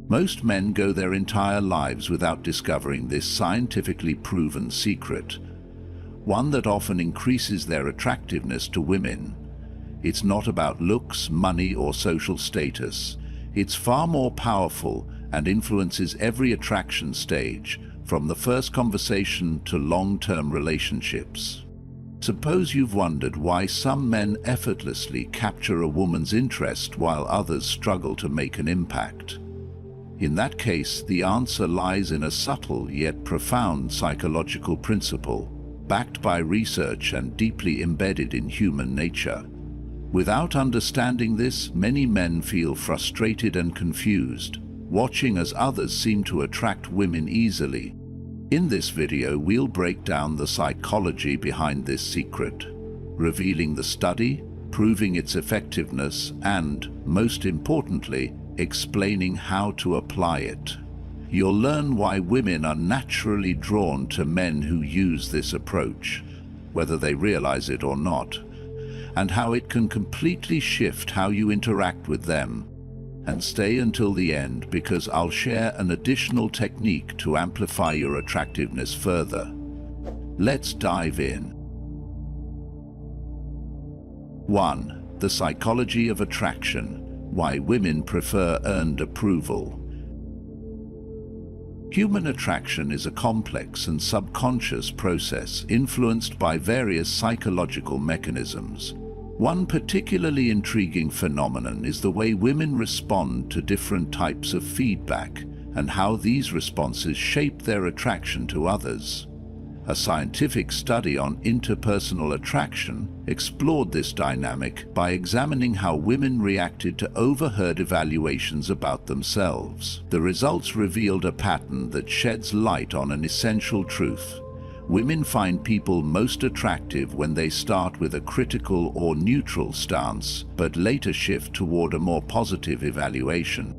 Most men go their entire lives without discovering this scientifically proven secret, one that often increases their attractiveness to women. It's not about looks, money, or social status. It's far more powerful and influences every attraction stage, from the first conversation to long-term relationships. Suppose you've wondered why some men effortlessly capture a woman's interest while others struggle to make an impact. In that case, the answer lies in a subtle yet profound psychological principle, backed by research and deeply embedded in human nature. Without understanding this, many men feel frustrated and confused, watching as others seem to attract women easily. In this video, we'll break down the psychology behind this secret, revealing the study, proving its effectiveness, and, most importantly, explaining how to apply it. You'll learn why women are naturally drawn to men who use this approach, whether they realize it or not, and how it can completely shift how you interact with them. And stay until the end, because I'll share an additional technique to amplify your attractiveness further. Let's dive in. 1. The psychology of attraction. Why women prefer earned approval. Human attraction is a complex and subconscious process influenced by various psychological mechanisms. One particularly intriguing phenomenon is the way women respond to different types of feedback and how these responses shape their attraction to others. A scientific study on interpersonal attraction explored this dynamic by examining how women reacted to overheard evaluations about themselves. The results revealed a pattern that sheds light on an essential truth. Women find people most attractive when they start with a critical or neutral stance, but later shift toward a more positive evaluation.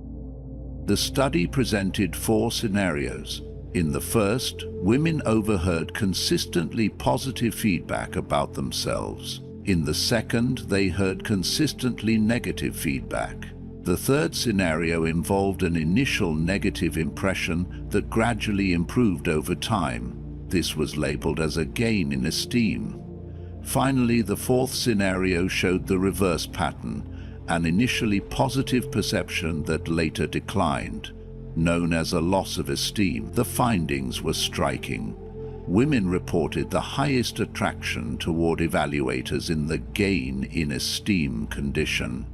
The study presented 4 scenarios. In the first, women overheard consistently positive feedback about themselves. In the second, they heard consistently negative feedback. The third scenario involved an initial negative impression that gradually improved over time. This was labeled as a gain in esteem. Finally, the fourth scenario showed the reverse pattern, an initially positive perception that later declined, known as a loss of esteem. The findings were striking. Women reported the highest attraction toward evaluators in the gain in esteem condition.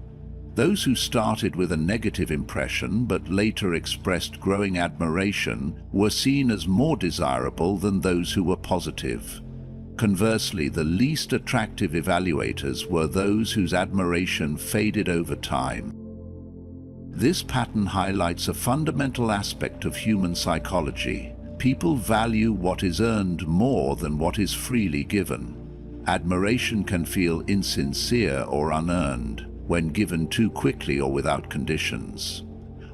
Those who started with a negative impression but later expressed growing admiration were seen as more desirable than those who were positive. Conversely, the least attractive evaluators were those whose admiration faded over time. This pattern highlights a fundamental aspect of human psychology. People value what is earned more than what is freely given. Admiration can feel insincere or unearned when given too quickly or without conditions.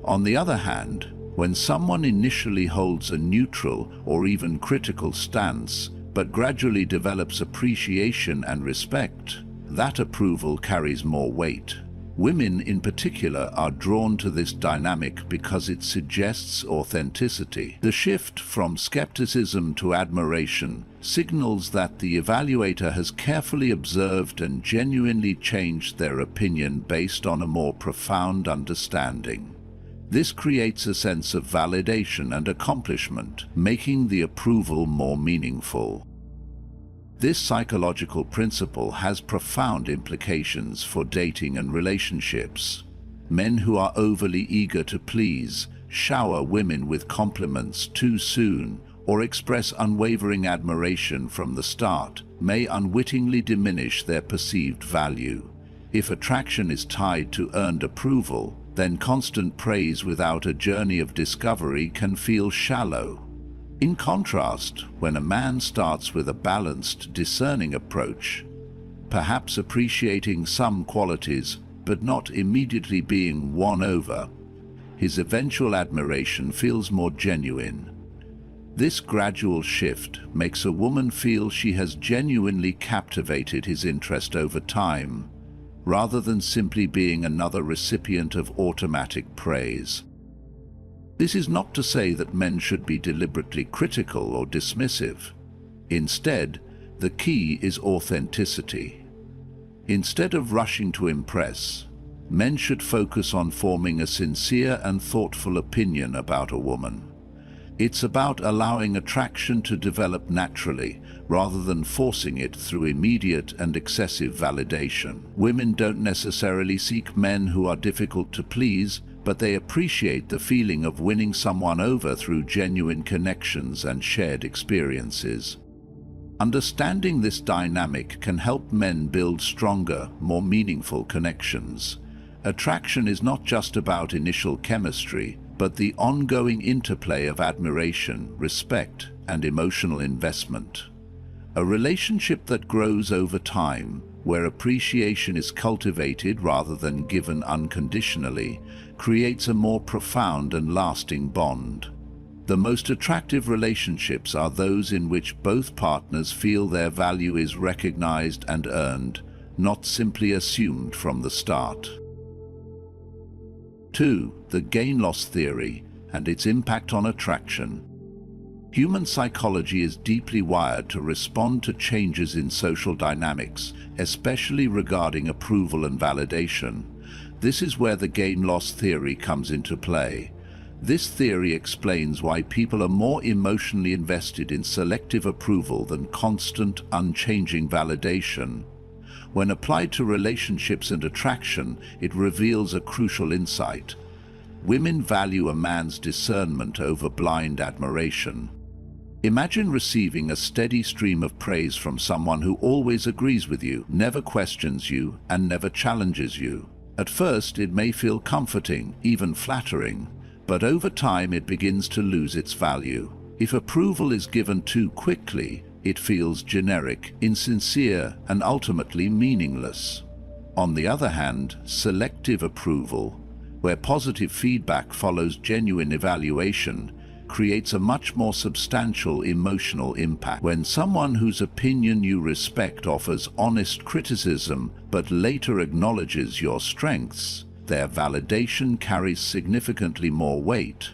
On the other hand, when someone initially holds a neutral or even critical stance, but gradually develops appreciation and respect, that approval carries more weight. Women in particular are drawn to this dynamic because it suggests authenticity. The shift from skepticism to admiration signals that the evaluator has carefully observed and genuinely changed their opinion based on a more profound understanding. This creates a sense of validation and accomplishment, making the approval more meaningful. This psychological principle has profound implications for dating and relationships. Men who are overly eager to please, shower women with compliments too soon, or express unwavering admiration from the start, may unwittingly diminish their perceived value. If attraction is tied to earned approval, then constant praise without a journey of discovery can feel shallow. In contrast, when a man starts with a balanced, discerning approach, perhaps appreciating some qualities but not immediately being won over, his eventual admiration feels more genuine. This gradual shift makes a woman feel she has genuinely captivated his interest over time, rather than simply being another recipient of automatic praise. This is not to say that men should be deliberately critical or dismissive. Instead, the key is authenticity. Instead of rushing to impress, men should focus on forming a sincere and thoughtful opinion about a woman. It's about allowing attraction to develop naturally, rather than forcing it through immediate and excessive validation. Women don't necessarily seek men who are difficult to please, but they appreciate the feeling of winning someone over through genuine connections and shared experiences. Understanding this dynamic can help men build stronger, more meaningful connections. Attraction is not just about initial chemistry, but the ongoing interplay of admiration, respect, and emotional investment. A relationship that grows over time, where appreciation is cultivated rather than given unconditionally, creates a more profound and lasting bond. The most attractive relationships are those in which both partners feel their value is recognized and earned, not simply assumed from the start. 2. The gain-loss theory and its impact on attraction. Human psychology is deeply wired to respond to changes in social dynamics, especially regarding approval and validation. This is where the gain-loss theory comes into play. This theory explains why people are more emotionally invested in selective approval than constant, unchanging validation. When applied to relationships and attraction, it reveals a crucial insight. Women value a man's discernment over blind admiration. Imagine receiving a steady stream of praise from someone who always agrees with you, never questions you, and never challenges you. At first, it may feel comforting, even flattering, but over time it begins to lose its value. If approval is given too quickly, it feels generic, insincere, and ultimately meaningless. On the other hand, selective approval, where positive feedback follows genuine evaluation, creates a much more substantial emotional impact. When someone whose opinion you respect offers honest criticism but later acknowledges your strengths, their validation carries significantly more weight.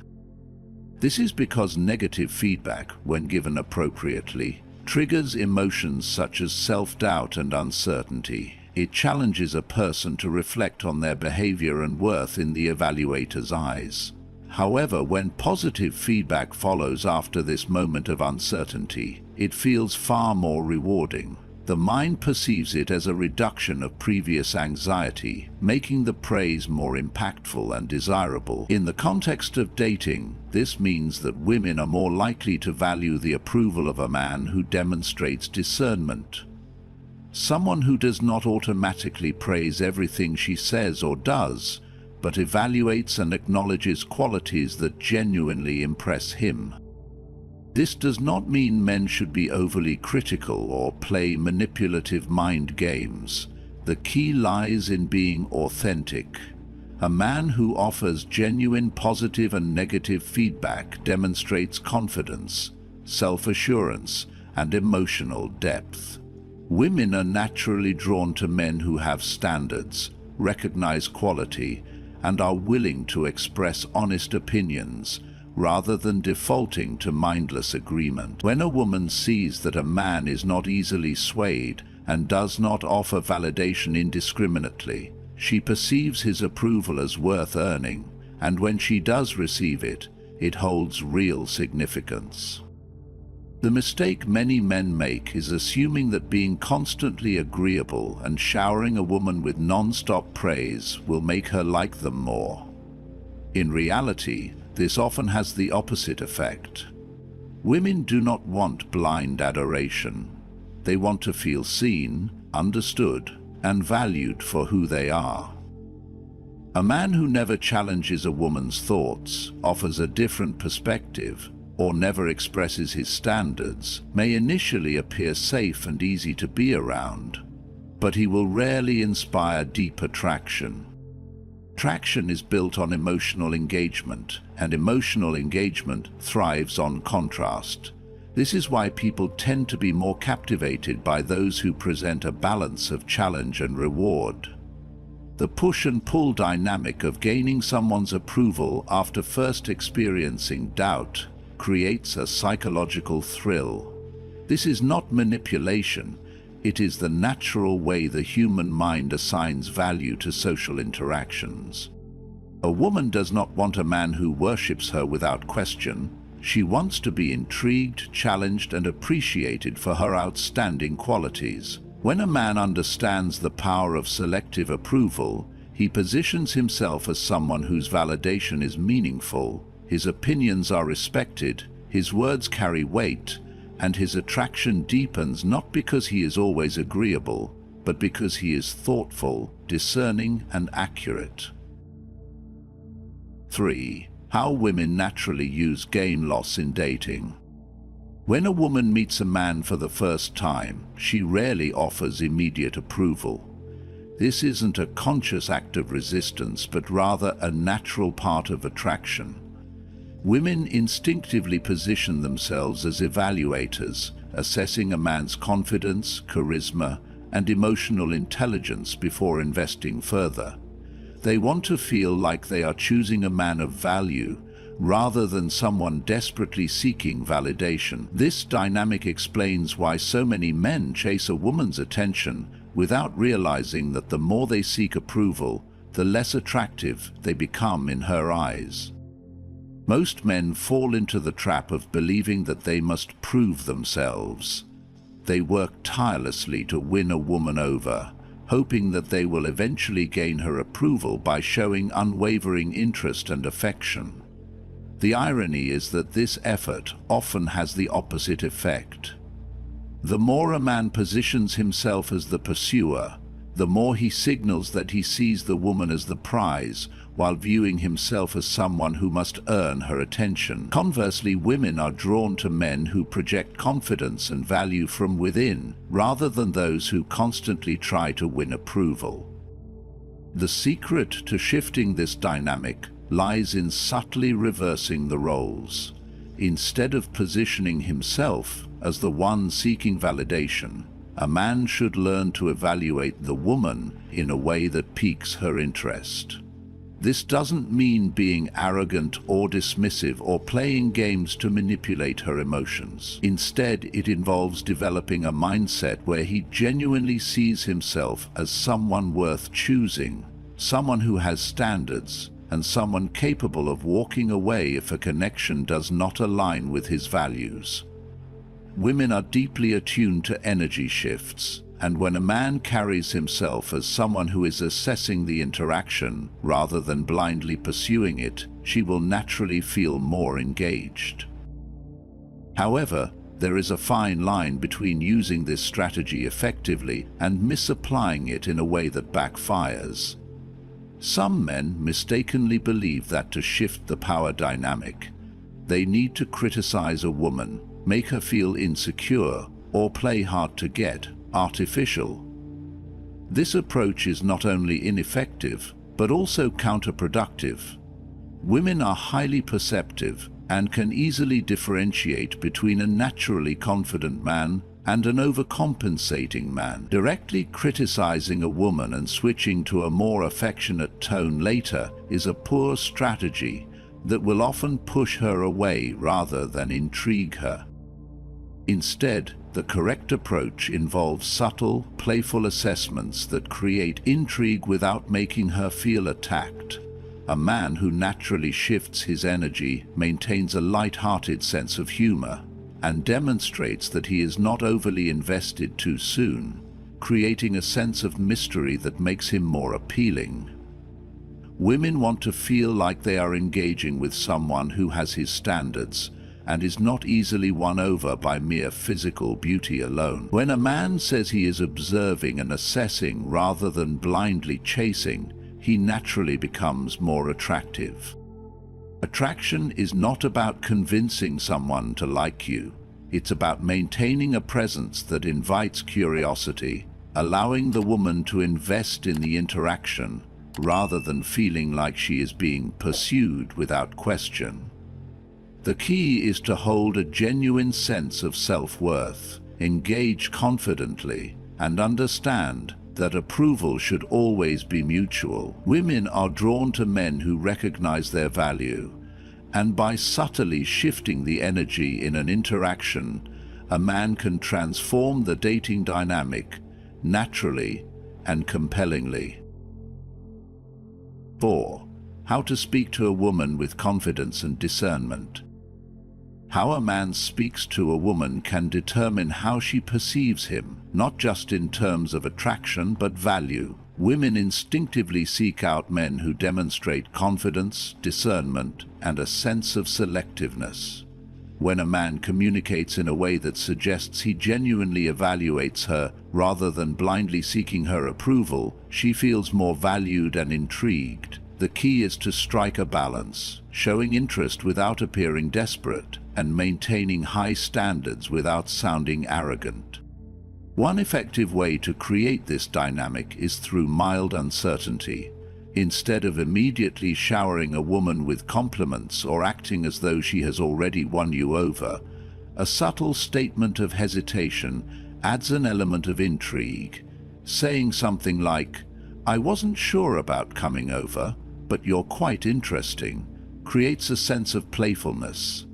This is because negative feedback, when given appropriately, triggers emotions such as self-doubt and uncertainty. It challenges a person to reflect on their behavior and worth in the evaluator's eyes. However, when positive feedback follows after this moment of uncertainty, it feels far more rewarding. The mind perceives it as a reduction of previous anxiety, making the praise more impactful and desirable. In the context of dating, this means that women are more likely to value the approval of a man who demonstrates discernment. Someone who does not automatically praise everything she says or does, but evaluates and acknowledges qualities that genuinely impress him. This does not mean men should be overly critical or play manipulative mind games. The key lies in being authentic. A man who offers genuine positive and negative feedback demonstrates confidence, self-assurance, and emotional depth. Women are naturally drawn to men who have standards, recognize quality, and are willing to express honest opinions, rather than defaulting to mindless agreement. When a woman sees that a man is not easily swayed and does not offer validation indiscriminately, she perceives his approval as worth earning, and when she does receive it, it holds real significance. The mistake many men make is assuming that being constantly agreeable and showering a woman with non-stop praise will make her like them more. In reality, this often has the opposite effect. Women do not want blind adoration. They want to feel seen, understood, and valued for who they are. A man who never challenges a woman's thoughts, offers a different perspective, or never expresses his standards, may initially appear safe and easy to be around, but he will rarely inspire deep attraction. Attraction is built on emotional engagement, and emotional engagement thrives on contrast. This is why people tend to be more captivated by those who present a balance of challenge and reward. The push and pull dynamic of gaining someone's approval after first experiencing doubt creates a psychological thrill. This is not manipulation, it is the natural way the human mind assigns value to social interactions. A woman does not want a man who worships her without question. She wants to be intrigued, challenged, and appreciated for her outstanding qualities. When a man understands the power of selective approval, he positions himself as someone whose validation is meaningful, his opinions are respected, his words carry weight, and his attraction deepens not because he is always agreeable, but because he is thoughtful, discerning, and accurate. 3. How women naturally use gain-loss in dating. When a woman meets a man for the first time, she rarely offers immediate approval. This isn't a conscious act of resistance, but rather a natural part of attraction. Women instinctively position themselves as evaluators, assessing a man's confidence, charisma, and emotional intelligence before investing further. They want to feel like they are choosing a man of value, rather than someone desperately seeking validation. This dynamic explains why so many men chase a woman's attention without realizing that the more they seek approval, the less attractive they become in her eyes. Most men fall into the trap of believing that they must prove themselves. They work tirelessly to win a woman over, hoping that they will eventually gain her approval by showing unwavering interest and affection. The irony is that this effort often has the opposite effect. The more a man positions himself as the pursuer, the more he signals that he sees the woman as the prize, while viewing himself as someone who must earn her attention. Conversely, women are drawn to men who project confidence and value from within, rather than those who constantly try to win approval. The secret to shifting this dynamic lies in subtly reversing the roles. Instead of positioning himself as the one seeking validation, a man should learn to evaluate the woman in a way that piques her interest. This doesn't mean being arrogant or dismissive or playing games to manipulate her emotions. Instead, it involves developing a mindset where he genuinely sees himself as someone worth choosing, someone who has standards, and someone capable of walking away if a connection does not align with his values. Women are deeply attuned to energy shifts, and when a man carries himself as someone who is assessing the interaction rather than blindly pursuing it, she will naturally feel more engaged. However, there is a fine line between using this strategy effectively and misapplying it in a way that backfires. Some men mistakenly believe that to shift the power dynamic, they need to criticize a woman, make her feel insecure, or play hard to get, artificial. This approach is not only ineffective, but also counterproductive. Women are highly perceptive and can easily differentiate between a naturally confident man and an overcompensating man. Directly criticizing a woman and switching to a more affectionate tone later is a poor strategy that will often push her away rather than intrigue her. Instead, the correct approach involves subtle, playful assessments that create intrigue without making her feel attacked. A man who naturally shifts his energy maintains a light-hearted sense of humor and demonstrates that he is not overly invested too soon, creating a sense of mystery that makes him more appealing. Women want to feel like they are engaging with someone who has his standards and is not easily won over by mere physical beauty alone. When a man says he is observing and assessing rather than blindly chasing, he naturally becomes more attractive. Attraction is not about convincing someone to like you. It's about maintaining a presence that invites curiosity, allowing the woman to invest in the interaction rather than feeling like she is being pursued without question. The key is to hold a genuine sense of self-worth, engage confidently, and understand that approval should always be mutual. Women are drawn to men who recognize their value, and by subtly shifting the energy in an interaction, a man can transform the dating dynamic naturally and compellingly. 4. How to speak to a woman with confidence and discernment. How a man speaks to a woman can determine how she perceives him, not just in terms of attraction but value. Women instinctively seek out men who demonstrate confidence, discernment, and a sense of selectiveness. When a man communicates in a way that suggests he genuinely evaluates her rather than blindly seeking her approval, she feels more valued and intrigued. The key is to strike a balance, showing interest without appearing desperate, and maintaining high standards without sounding arrogant. One effective way to create this dynamic is through mild uncertainty. Instead of immediately showering a woman with compliments or acting as though she has already won you over, a subtle statement of hesitation adds an element of intrigue. Saying something like, "I wasn't sure about coming over, but you're quite interesting," creates a sense of playfulness.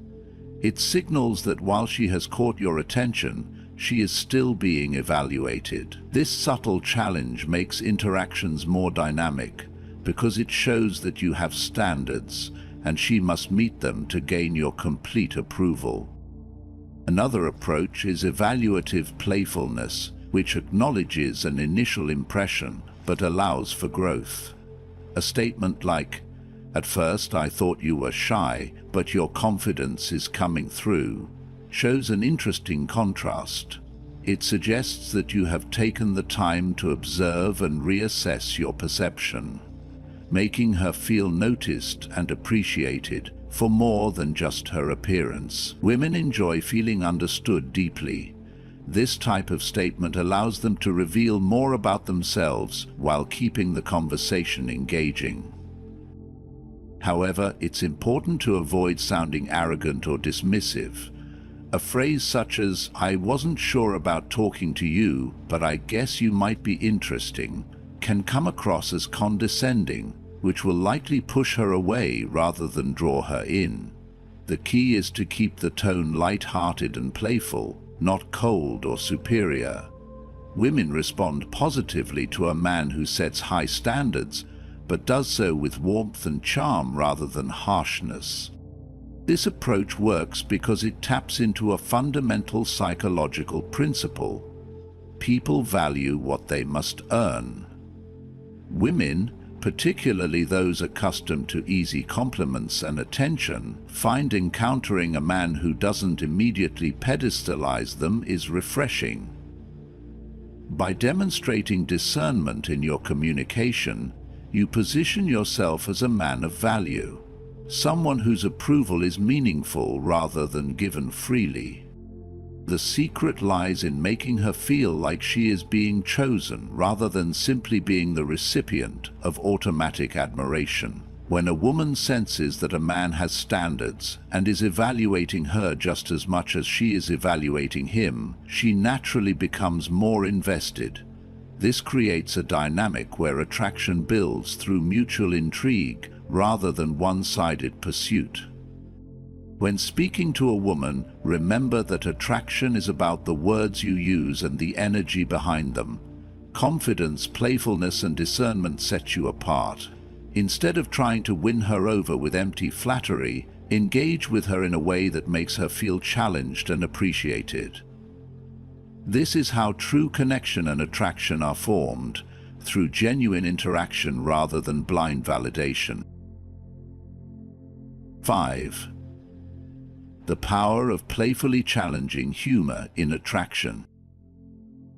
It signals that while she has caught your attention, she is still being evaluated. This subtle challenge makes interactions more dynamic because it shows that you have standards and she must meet them to gain your complete approval. Another approach is evaluative playfulness, which acknowledges an initial impression but allows for growth. A statement like, "At first I thought you were shy, but your confidence is coming through," shows an interesting contrast. It suggests that you have taken the time to observe and reassess your perception, making her feel noticed and appreciated for more than just her appearance. Women enjoy feeling understood deeply. This type of statement allows them to reveal more about themselves while keeping the conversation engaging. However, it's important to avoid sounding arrogant or dismissive. A phrase such as, "I wasn't sure about talking to you, but I guess you might be interesting," can come across as condescending, which will likely push her away rather than draw her in. The key is to keep the tone light-hearted and playful, not cold or superior. Women respond positively to a man who sets high standards, but does so with warmth and charm rather than harshness. This approach works because it taps into a fundamental psychological principle. People value what they must earn. Women, particularly those accustomed to easy compliments and attention, find encountering a man who doesn't immediately pedestalize them is refreshing. By demonstrating discernment in your communication, you position yourself as a man of value, someone whose approval is meaningful rather than given freely. The secret lies in making her feel like she is being chosen rather than simply being the recipient of automatic admiration. When a woman senses that a man has standards and is evaluating her just as much as she is evaluating him, she naturally becomes more invested. This creates a dynamic where attraction builds through mutual intrigue rather than one-sided pursuit. When speaking to a woman, remember that attraction is about the words you use and the energy behind them. Confidence, playfulness, and discernment set you apart. Instead of trying to win her over with empty flattery, engage with her in a way that makes her feel challenged and appreciated. This is how true connection and attraction are formed, through genuine interaction rather than blind validation. 5. The power of playfully challenging humor in attraction.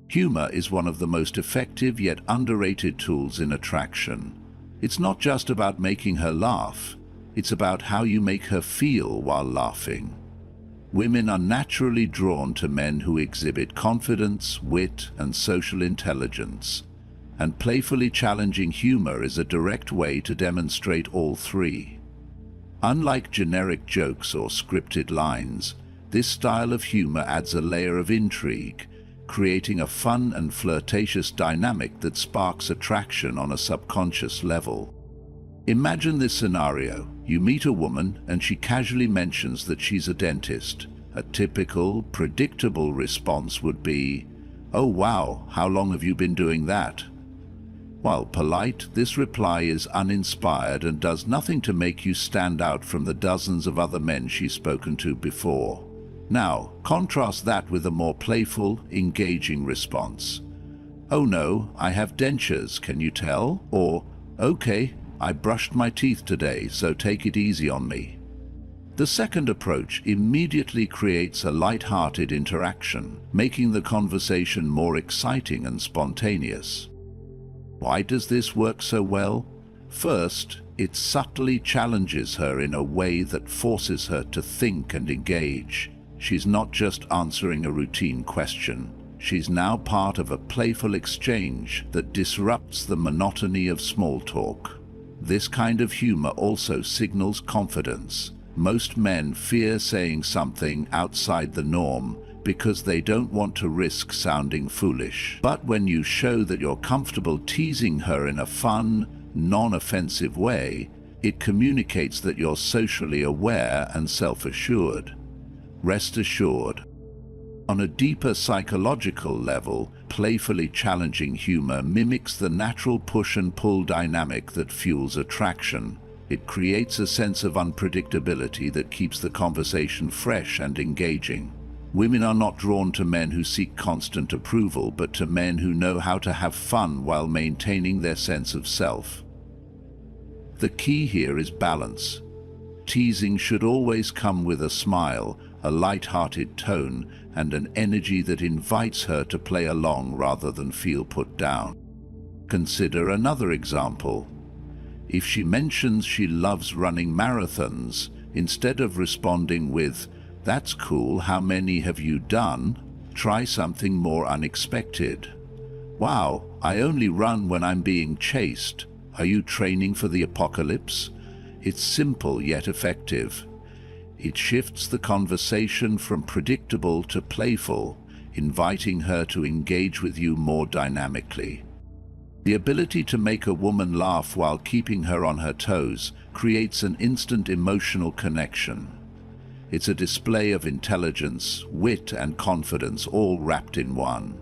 Humor is one of the most effective yet underrated tools in attraction. It's not just about making her laugh, it's about how you make her feel while laughing. Women are naturally drawn to men who exhibit confidence, wit, and social intelligence, and playfully challenging humor is a direct way to demonstrate all three. Unlike generic jokes or scripted lines, this style of humor adds a layer of intrigue, creating a fun and flirtatious dynamic that sparks attraction on a subconscious level. Imagine this scenario. You meet a woman and she casually mentions that she's a dentist. A typical, predictable response would be, "Oh wow, how long have you been doing that?" While polite, this reply is uninspired and does nothing to make you stand out from the dozens of other men she's spoken to before. Now, contrast that with a more playful, engaging response. "Oh no, I have dentures, can you tell?" Or, "Okay, I brushed my teeth today, so take it easy on me." The second approach immediately creates a light-hearted interaction, making the conversation more exciting and spontaneous. Why does this work so well? First, it subtly challenges her in a way that forces her to think and engage. She's not just answering a routine question. She's now part of a playful exchange that disrupts the monotony of small talk. This kind of humor also signals confidence. Most men fear saying something outside the norm because they don't want to risk sounding foolish. But when you show that you're comfortable teasing her in a fun, non-offensive way, it communicates that you're socially aware and self-assured. Rest assured. On a deeper psychological level, playfully challenging humor mimics the natural push and pull dynamic that fuels attraction. It creates a sense of unpredictability that keeps the conversation fresh and engaging. Women are not drawn to men who seek constant approval, but to men who know how to have fun while maintaining their sense of self. The key here is balance. Teasing should always come with a smile, a light-hearted tone, and an energy that invites her to play along rather than feel put down. Consider another example. If she mentions she loves running marathons, instead of responding with, "That's cool, how many have you done?" try something more unexpected. "Wow, I only run when I'm being chased. Are you training for the apocalypse?" It's simple yet effective. It shifts the conversation from predictable to playful, inviting her to engage with you more dynamically. The ability to make a woman laugh while keeping her on her toes creates an instant emotional connection. It's a display of intelligence, wit, and confidence all wrapped in one.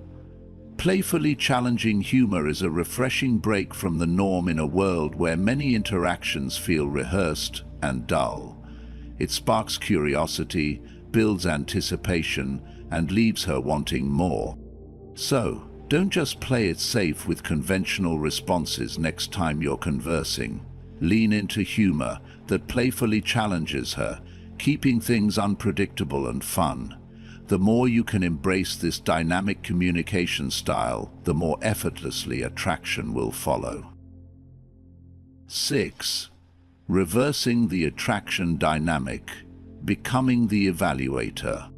Playfully challenging humor is a refreshing break from the norm in a world where many interactions feel rehearsed and dull. It sparks curiosity, builds anticipation, and leaves her wanting more. So, don't just play it safe with conventional responses next time you're conversing. Lean into humor that playfully challenges her, keeping things unpredictable and fun. The more you can embrace this dynamic communication style, the more effortlessly attraction will follow. 6. Reversing the attraction dynamic, becoming the evaluator.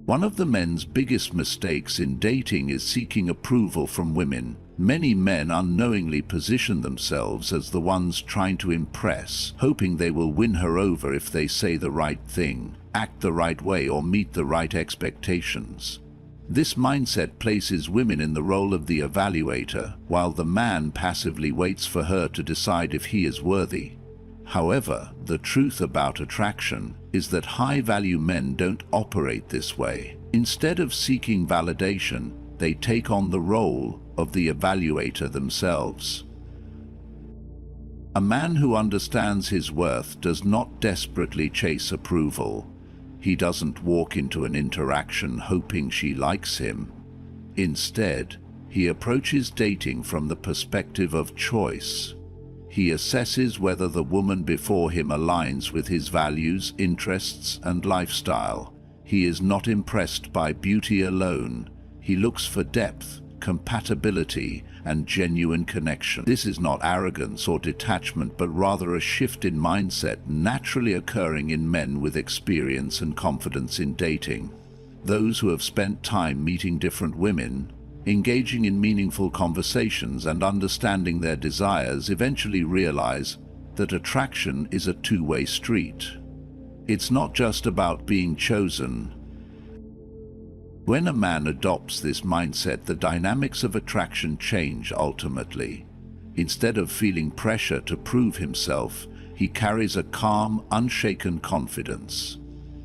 One of the men's biggest mistakes in dating is seeking approval from women. Many men unknowingly position themselves as the ones trying to impress, hoping they will win her over if they say the right thing, act the right way, or meet the right expectations. This mindset places women in the role of the evaluator, while the man passively waits for her to decide if he is worthy. However, the truth about attraction is that high-value men don't operate this way. Instead of seeking validation, they take on the role of the evaluator themselves. A man who understands his worth does not desperately chase approval. He doesn't walk into an interaction hoping she likes him. Instead, he approaches dating from the perspective of choice. He assesses whether the woman before him aligns with his values, interests, and lifestyle. He is not impressed by beauty alone. He looks for depth, compatibility, and genuine connection. This is not arrogance or detachment, but rather a shift in mindset naturally occurring in men with experience and confidence in dating. Those who have spent time meeting different women, engaging in meaningful conversations, and understanding their desires eventually realize that attraction is a two-way street. It's not just about being chosen. When a man adopts this mindset, the dynamics of attraction change ultimately. Instead of feeling pressure to prove himself, he carries a calm, unshaken confidence.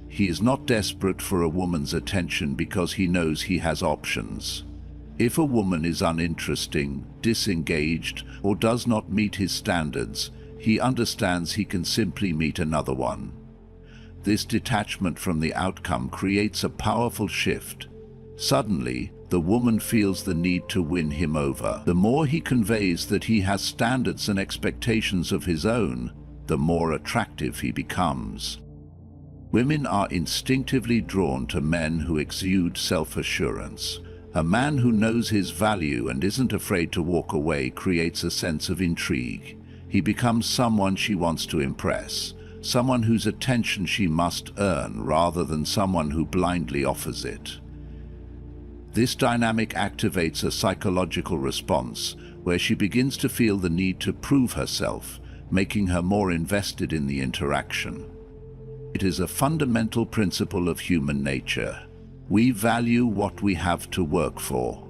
He is not desperate for a woman's attention because he knows he has options. If a woman is uninteresting, disengaged, or does not meet his standards, he understands he can simply meet another one. This detachment from the outcome creates a powerful shift. Suddenly, the woman feels the need to win him over. The more he conveys that he has standards and expectations of his own, the more attractive he becomes. Women are instinctively drawn to men who exude self-assurance. A man who knows his value and isn't afraid to walk away creates a sense of intrigue. He becomes someone she wants to impress, someone whose attention she must earn rather than someone who blindly offers it. This dynamic activates a psychological response where she begins to feel the need to prove herself, making her more invested in the interaction. It is a fundamental principle of human nature. We value what we have to work for.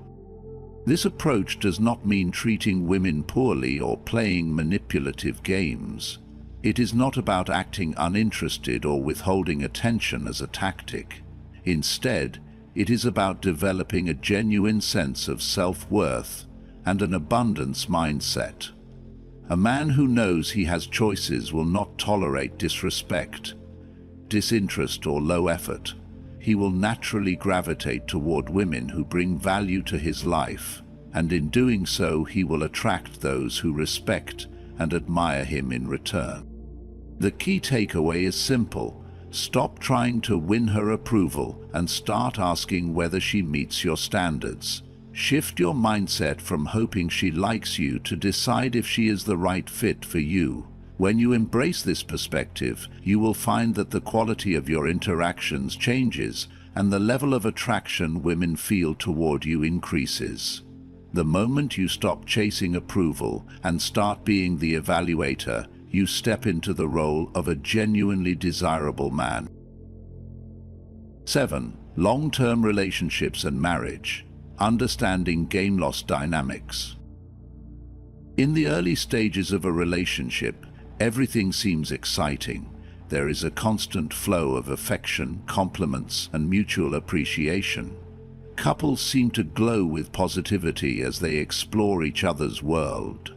This approach does not mean treating women poorly or playing manipulative games. It is not about acting uninterested or withholding attention as a tactic. Instead, it is about developing a genuine sense of self-worth and an abundance mindset. A man who knows he has choices will not tolerate disrespect, disinterest, or low effort. He will naturally gravitate toward women who bring value to his life, and in doing so he will attract those who respect and admire him in return. The key takeaway is simple. Stop trying to win her approval and start asking whether she meets your standards. Shift your mindset from hoping she likes you to decide if she is the right fit for you. When you embrace this perspective, you will find that the quality of your interactions changes and the level of attraction women feel toward you increases. The moment you stop chasing approval and start being the evaluator, you step into the role of a genuinely desirable man. 7. Long-term relationships and marriage. Understanding gain-loss dynamics. In the early stages of a relationship, everything seems exciting. There is a constant flow of affection, compliments, and mutual appreciation. Couples seem to glow with positivity as they explore each other's world.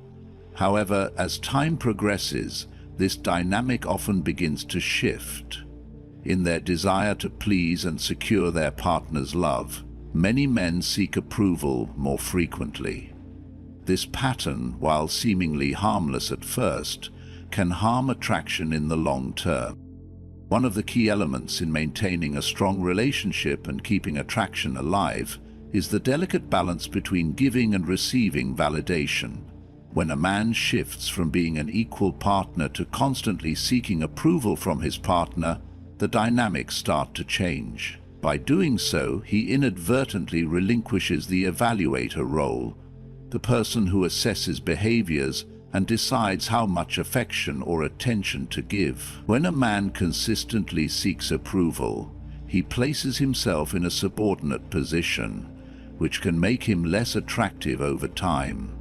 However, as time progresses, this dynamic often begins to shift. In their desire to please and secure their partner's love, many men seek approval more frequently. This pattern, while seemingly harmless at first, can harm attraction in the long term. One of the key elements in maintaining a strong relationship and keeping attraction alive is the delicate balance between giving and receiving validation. When a man shifts from being an equal partner to constantly seeking approval from his partner, the dynamics start to change. By doing so, he inadvertently relinquishes the evaluator role, the person who assesses behaviors and decides how much affection or attention to give. When a man consistently seeks approval, he places himself in a subordinate position, which can make him less attractive over time.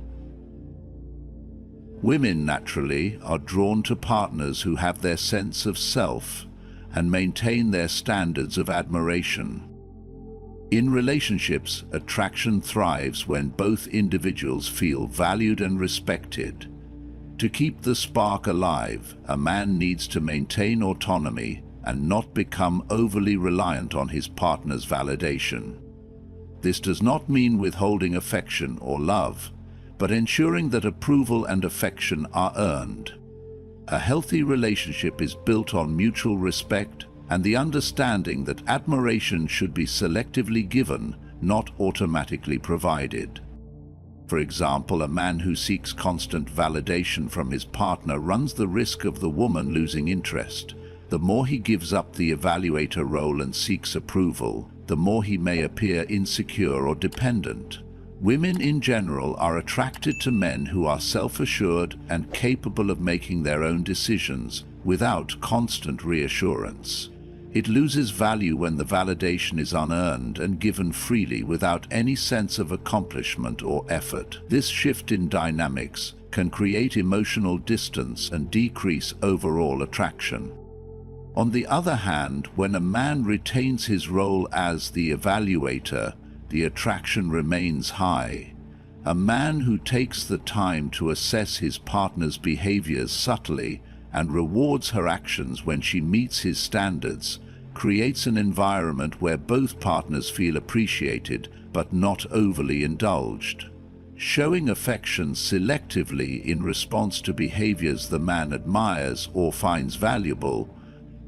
Women naturally are drawn to partners who have their sense of self and maintain their standards of admiration. In relationships, attraction thrives when both individuals feel valued and respected. To keep the spark alive, a man needs to maintain autonomy and not become overly reliant on his partner's validation. This does not mean withholding affection or love, but ensuring that approval and affection are earned. A healthy relationship is built on mutual respect and the understanding that admiration should be selectively given, not automatically provided. For example, a man who seeks constant validation from his partner runs the risk of the woman losing interest. The more he gives up the evaluator role and seeks approval, the more he may appear insecure or dependent. Women in general are attracted to men who are self-assured and capable of making their own decisions without constant reassurance. It loses value when the validation is unearned and given freely without any sense of accomplishment or effort. This shift in dynamics can create emotional distance and decrease overall attraction. On the other hand, when a man retains his role as the evaluator, the attraction remains high. A man who takes the time to assess his partner's behaviors subtly and rewards her actions when she meets his standards creates an environment where both partners feel appreciated but not overly indulged. Showing affection selectively in response to behaviors the man admires or finds valuable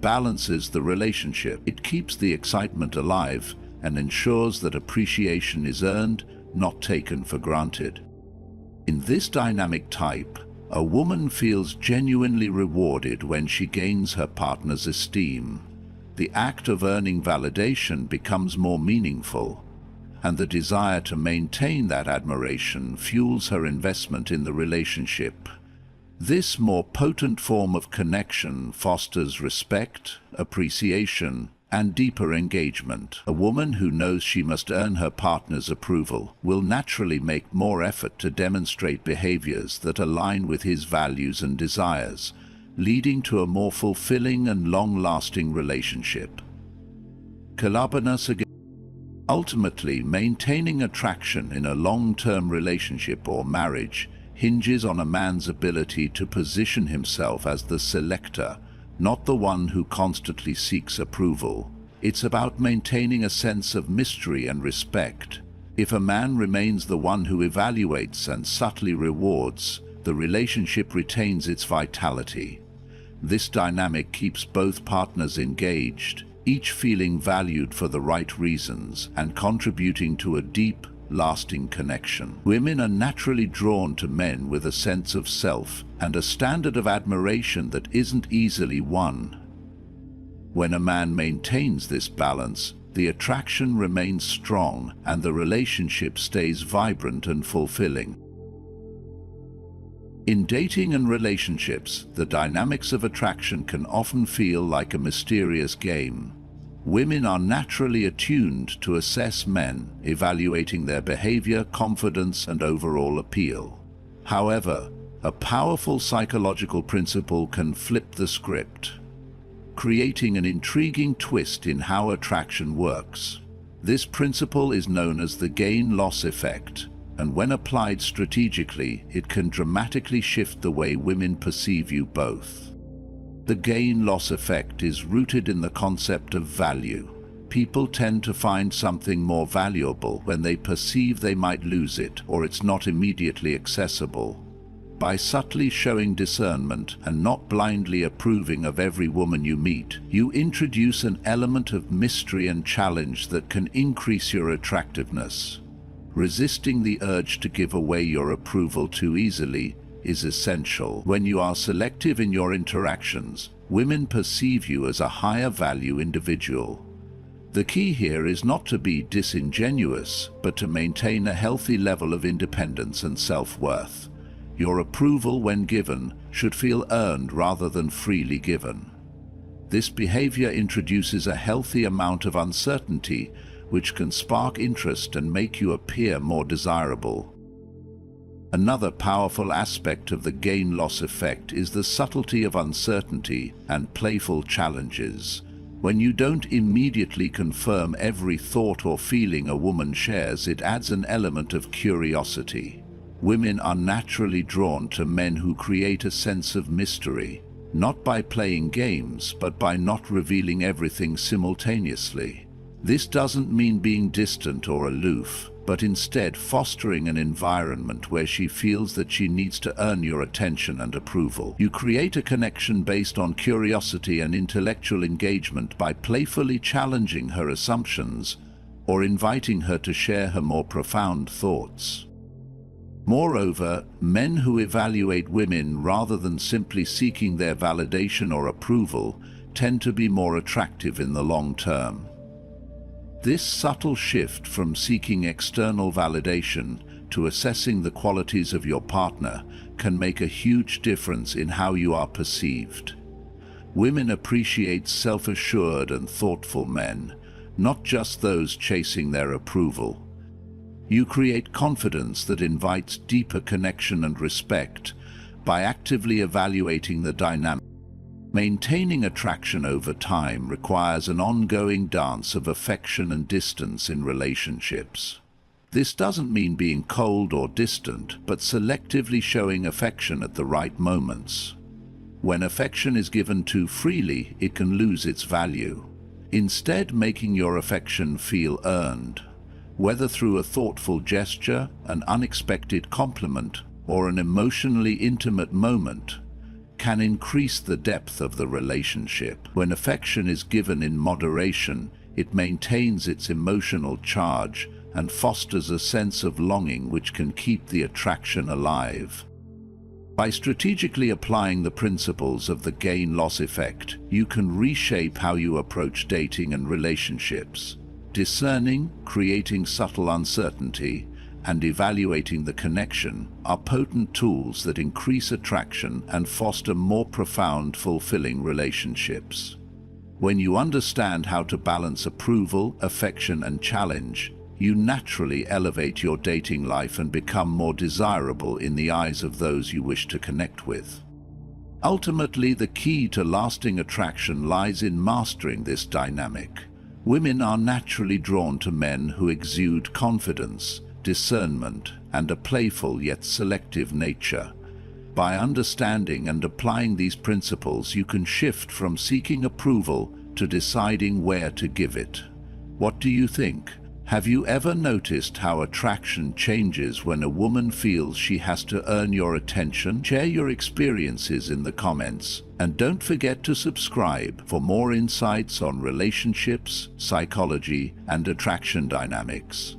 balances the relationship. It keeps the excitement alive and ensures that appreciation is earned, not taken for granted. In this dynamic type, a woman feels genuinely rewarded when she gains her partner's esteem. The act of earning validation becomes more meaningful, and the desire to maintain that admiration fuels her investment in the relationship. This more potent form of connection fosters respect, appreciation, and deeper engagement. A woman who knows she must earn her partner's approval will naturally make more effort to demonstrate behaviors that align with his values and desires, leading to a more fulfilling and long-lasting relationship. Calmness. Ultimately, maintaining attraction in a long-term relationship or marriage hinges on a man's ability to position himself as the selector, not the one who constantly seeks approval. It's about maintaining a sense of mystery and respect. If a man remains the one who evaluates and subtly rewards, the relationship retains its vitality. This dynamic keeps both partners engaged, each feeling valued for the right reasons and contributing to a deep, lasting connection. Women are naturally drawn to men with a sense of self and a standard of admiration that isn't easily won. When a man maintains this balance, the attraction remains strong and the relationship stays vibrant and fulfilling. In dating and relationships, the dynamics of attraction can often feel like a mysterious game. Women are naturally attuned to assess men, evaluating their behavior, confidence, and overall appeal. However, a powerful psychological principle can flip the script, creating an intriguing twist in how attraction works. This principle is known as the gain-loss effect, and when applied strategically, it can dramatically shift the way women perceive you both. The gain-loss effect is rooted in the concept of value. People tend to find something more valuable when they perceive they might lose it or it's not immediately accessible. By subtly showing discernment and not blindly approving of every woman you meet, you introduce an element of mystery and challenge that can increase your attractiveness. Resisting the urge to give away your approval too easily is essential. When you are selective in your interactions, women perceive you as a higher value individual. The key here is not to be disingenuous, but to maintain a healthy level of independence and self-worth. Your approval, when given, should feel earned rather than freely given. This behavior introduces a healthy amount of uncertainty, which can spark interest and make you appear more desirable. Another powerful aspect of the gain-loss effect is the subtlety of uncertainty and playful challenges. When you don't immediately confirm every thought or feeling a woman shares, it adds an element of curiosity. Women are naturally drawn to men who create a sense of mystery, not by playing games, but by not revealing everything simultaneously. This doesn't mean being distant or aloof, but instead fostering an environment where she feels that she needs to earn your attention and approval. You create a connection based on curiosity and intellectual engagement by playfully challenging her assumptions or inviting her to share her more profound thoughts. Moreover, men who evaluate women rather than simply seeking their validation or approval tend to be more attractive in the long term. This subtle shift from seeking external validation to assessing the qualities of your partner can make a huge difference in how you are perceived. Women appreciate self-assured and thoughtful men, not just those chasing their approval. You create confidence that invites deeper connection and respect by actively evaluating the dynamic. Maintaining attraction over time requires an ongoing dance of affection and distance in relationships. This doesn't mean being cold or distant, but selectively showing affection at the right moments. When affection is given too freely, it can lose its value. Instead, making your affection feel earned, whether through a thoughtful gesture, an unexpected compliment, or an emotionally intimate moment, can increase the depth of the relationship. When affection is given in moderation, it maintains its emotional charge and fosters a sense of longing which can keep the attraction alive. By strategically applying the principles of the gain-loss effect, you can reshape how you approach dating and relationships. Discerning, creating subtle uncertainty, and evaluating the connection are potent tools that increase attraction and foster more profound, fulfilling relationships. When you understand how to balance approval, affection, and challenge, you naturally elevate your dating life and become more desirable in the eyes of those you wish to connect with. Ultimately, the key to lasting attraction lies in mastering this dynamic. Women are naturally drawn to men who exude confidence, discernment, and a playful yet selective nature. By understanding and applying these principles, you can shift from seeking approval to deciding where to give it. What do you think? Have you ever noticed how attraction changes when a woman feels she has to earn your attention? Share your experiences in the comments, and don't forget to subscribe for more insights on relationships, psychology, and attraction dynamics.